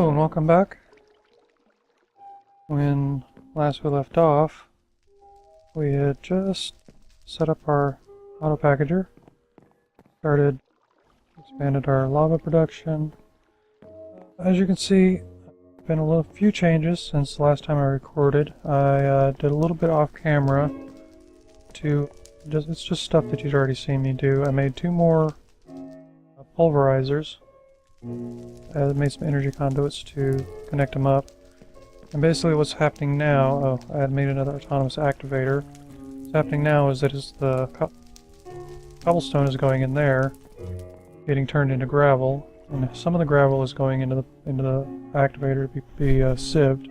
Hello and welcome back. When last we left off, we had just set up our auto packager, expanded our lava production. As you can see, been a few changes since the last time I recorded. I did a little bit off camera it's just stuff that you'd already seen me do. I made 2 more pulverizers. I made some energy conduits to connect them up. And basically what's happening now, I had made another autonomous activator. What's happening now is that the cobblestone is going in there, getting turned into gravel, and some of the gravel is going into the activator to be sieved,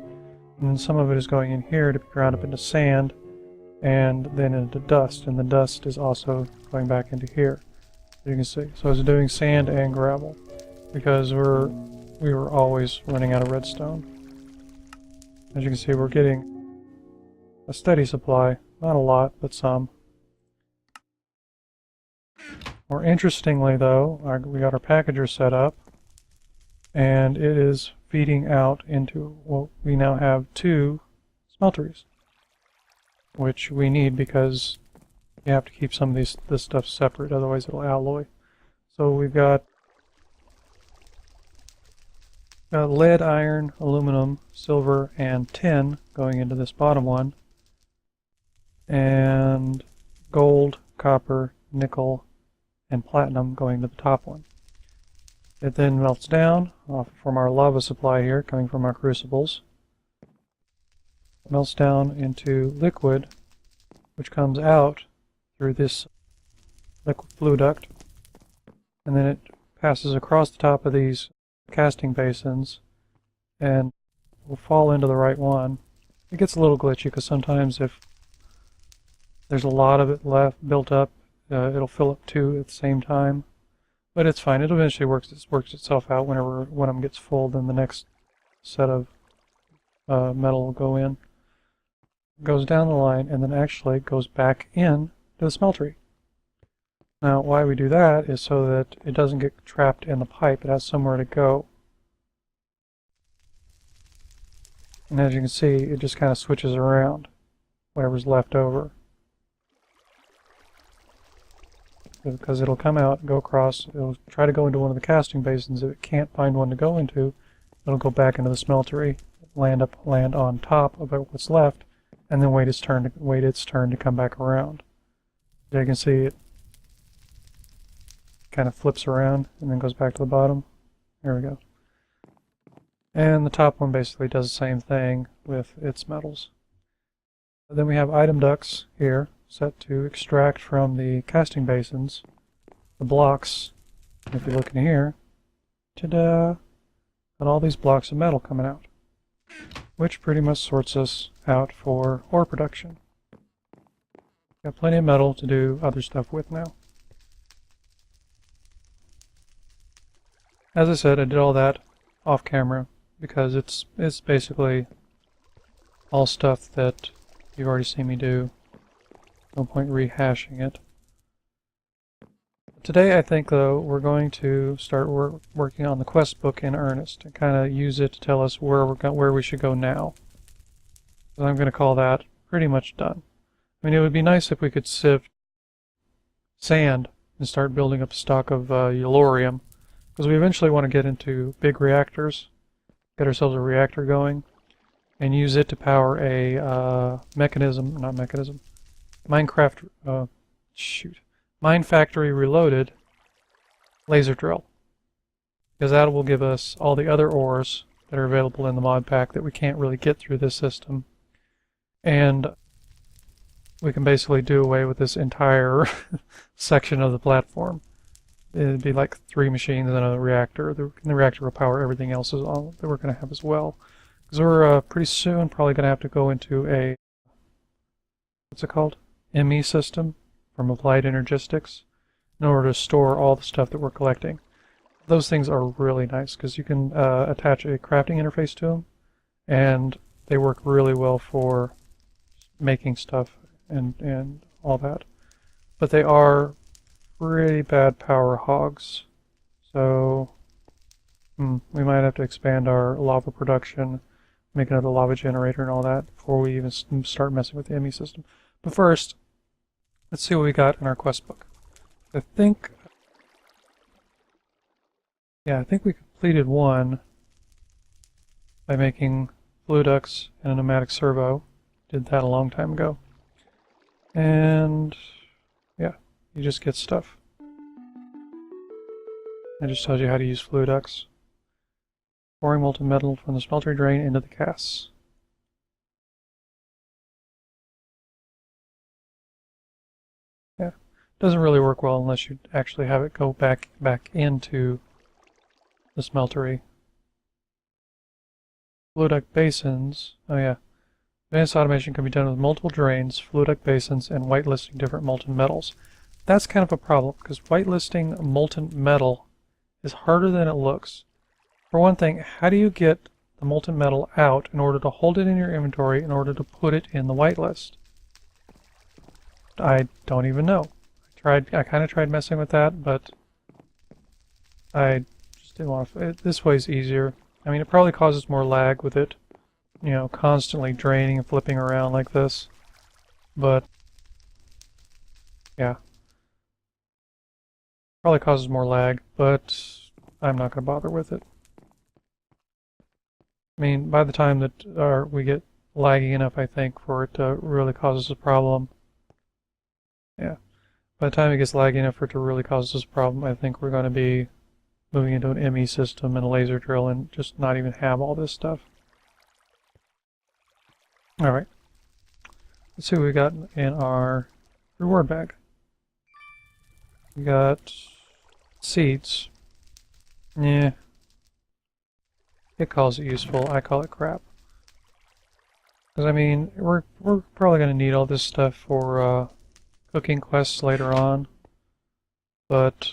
and some of it is going in here to be ground up into sand, and then into dust, and the dust is also going back into here. You can see, so it's doing sand and gravel, because we were always running out of redstone. As you can see, we're getting a steady supply, not a lot, but some. More interestingly though, we got our packager set up, and it is feeding out into, well, we now have 2 smelteries, which we need because you have to keep some of this stuff separate, otherwise it'll alloy. So we've got lead, iron, aluminum, silver, and tin going into this bottom one, and gold, copper, nickel, and platinum going to the top one. It then melts down from our lava supply here, coming from our crucibles. It melts down into liquid, which comes out through this liquid flue duct, and then it passes across the top of these casting basins and will fall into the right one. It gets a little glitchy because sometimes if there's a lot of it built up, it'll fill up 2 at the same time, but it's fine. It eventually works itself out. Whenever one of them gets full, then the next set of metal will go in. It goes down the line and then actually goes back in to the smeltery. Now why we do that is so that it doesn't get trapped in the pipe. It has somewhere to go. And as you can see, it just kind of switches around whatever's left over. Because it'll come out, go across, it'll try to go into one of the casting basins. If it can't find one to go into, it'll go back into the smeltery, land on top of what's left, and then wait its turn to come back around. As you can see, it kind of flips around and then goes back to the bottom. There we go. And the top one basically does the same thing with its metals. Then we have item ducts here, set to extract from the casting basins the blocks. If you look in here, ta-da! Got all these blocks of metal coming out, which pretty much sorts us out for ore production. Got plenty of metal to do other stuff with now. As I said, I did all that off camera because it's basically all stuff that you've already seen me do. No point rehashing it. Today I think though we're going to start working on the quest book in earnest and kind of use it to tell us where we should go now. So I'm going to call that pretty much done. I mean, it would be nice if we could sieve sand and start building up a stock of yellorium, because we eventually want to get into big reactors, get ourselves a reactor going, and use it to power a Mine Factory Reloaded laser drill, because that will give us all the other ores that are available in the mod pack that we can't really get through this system, and we can basically do away with this entire section of the platform. It'd be like 3 machines and a reactor. The reactor will power everything else that we're going to have as well. Because we're pretty soon probably going to have to go into a, what's it called? ME system from Applied Energistics in order to store all the stuff that we're collecting. Those things are really nice because you can attach a crafting interface to them, and they work really well for making stuff and all that. But they are pretty bad power hogs. So We might have to expand our lava production, make another lava generator and all that before we even start messing with the ME system. But first, let's see what we got in our quest book. I think we completed one by making flue ducts and a pneumatic servo. Did that a long time ago. And yeah, you just get stuff. It just tells you how to use flue ducts. Pouring molten metal from the smeltery drain into the casts. Yeah, doesn't really work well unless you actually have it go back into the smeltery. Flue duct basins. Oh yeah. Advanced automation can be done with multiple drains, flue duct basins, and whitelisting different molten metals. That's kind of a problem, because whitelisting molten metal is harder than it looks. For one thing, how do you get the molten metal out in order to hold it in your inventory in order to put it in the whitelist? I don't even know. I kind of tried messing with that, but I just didn't want to. This way's easier. I mean, it probably causes more lag with it, you know, constantly draining and flipping around like this. But yeah, probably causes more lag, but I'm not going to bother with it. I mean, by the time that we get laggy enough, I think, for it to really cause us a problem. Yeah. By the time it gets laggy enough for it to really cause us a problem, I think we're going to be moving into an ME system and a laser drill and just not even have all this stuff. Alright. Let's see what we got in our reward bag. We got seeds. Yeah. It calls it useful. I call it crap. Because, I mean, we're probably going to need all this stuff for cooking quests later on. But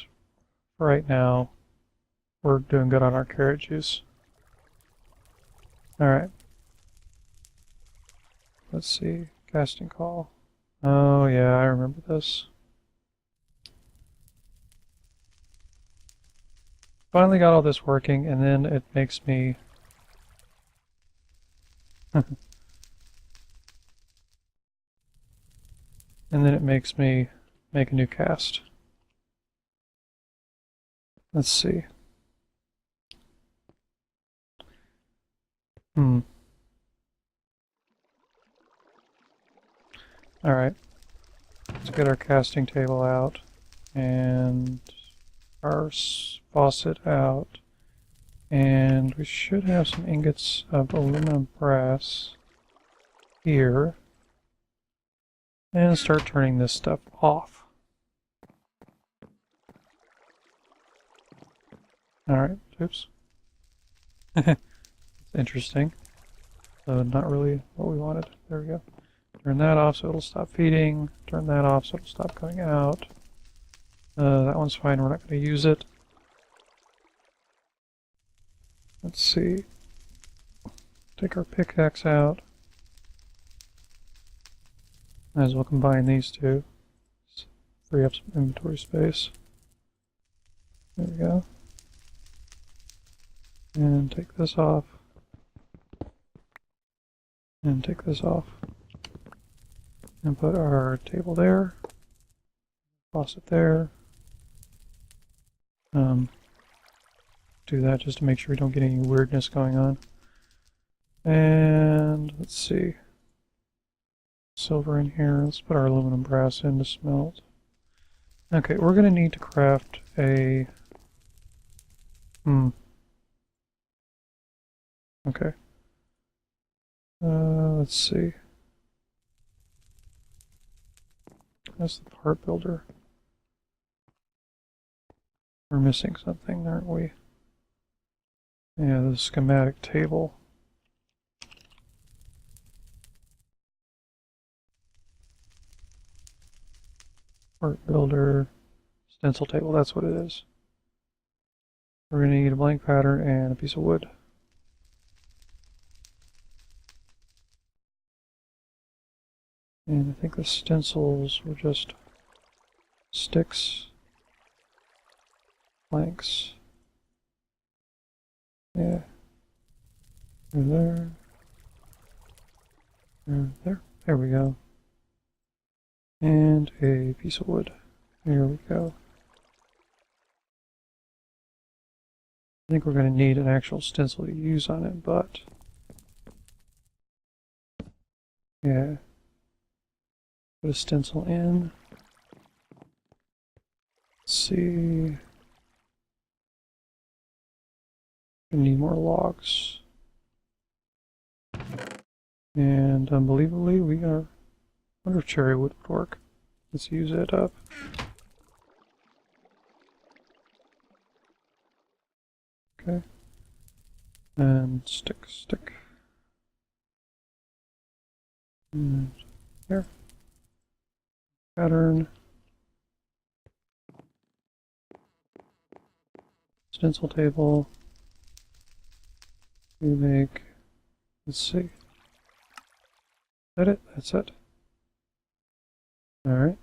for right now, we're doing good on our carrot juice. Alright. Let's see. Casting call. Oh, yeah, I remember this. Finally got all this working, and then it makes me... and then it makes me make a new cast. Let's see. Alright. Let's get our casting table out, and our faucet out, and we should have some ingots of aluminum brass here, and start turning this stuff off. Alright, oops. It's interesting. So not really what we wanted. There we go. Turn that off so it'll stop feeding. Turn that off so it'll stop coming out. That one's fine, we're not going to use it. Let's see. Take our pickaxe out. Might as well combine these two. Free up some inventory space. There we go. And take this off. And take this off. And put our table there. Faucet there. Do that just to make sure we don't get any weirdness going on. And let's see. Silver in here. Let's put our aluminum brass in to smelt. Okay, we're going to need to craft a... Okay. Let's see. That's the part builder. We're missing something, aren't we? Yeah, the schematic table. Part builder, stencil table, that's what it is. We're going to need a blank pattern and a piece of wood. And I think the stencils were just sticks, planks, Yeah. There. There. There we go. And a piece of wood. There we go. I think we're going to need an actual stencil to use on it, but yeah. Put a stencil in. Let's see. We need more logs. And unbelievably, we are. I wonder if cherry wood would work. Let's use it up. Okay. And stick. And here. Pattern. Stencil table. We make, let's see. Is that it? That's it. Alright.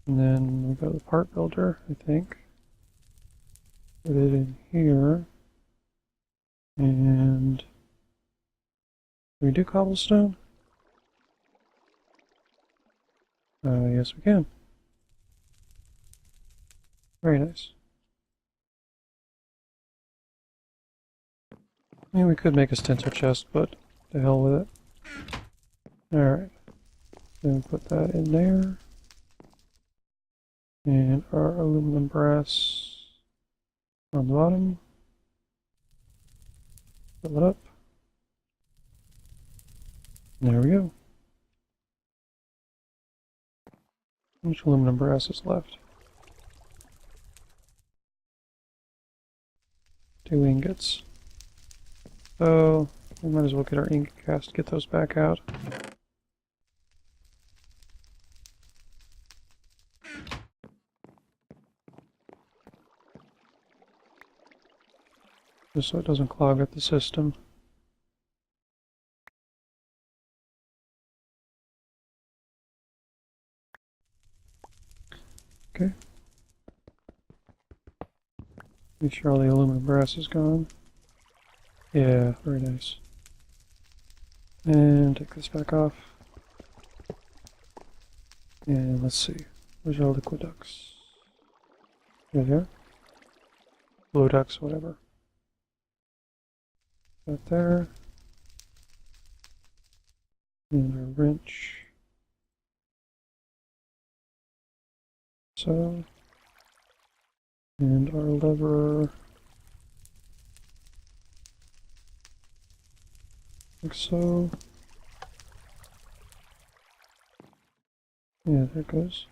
And then we go to the part builder, I think. Put it in here. And can we do cobblestone? Yes we can. Very nice. I mean, we could make a stencil chest, but the hell with it. Alright. Then put that in there. And our aluminum brass on the bottom. Fill it up. There we go. How much aluminum brass is left? 2 ingots. So, we might as well get our ink cast, get those back out. Just so it doesn't clog up the system. Okay. Make sure all the aluminum brass is gone. Yeah, very nice. And take this back off. And let's see. Where's our liquid ducts? Yeah, here. Blow ducts, whatever. That there. And our wrench. So. And our lever. Like so. Yeah, there it goes.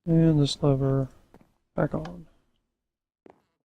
And this lever back on.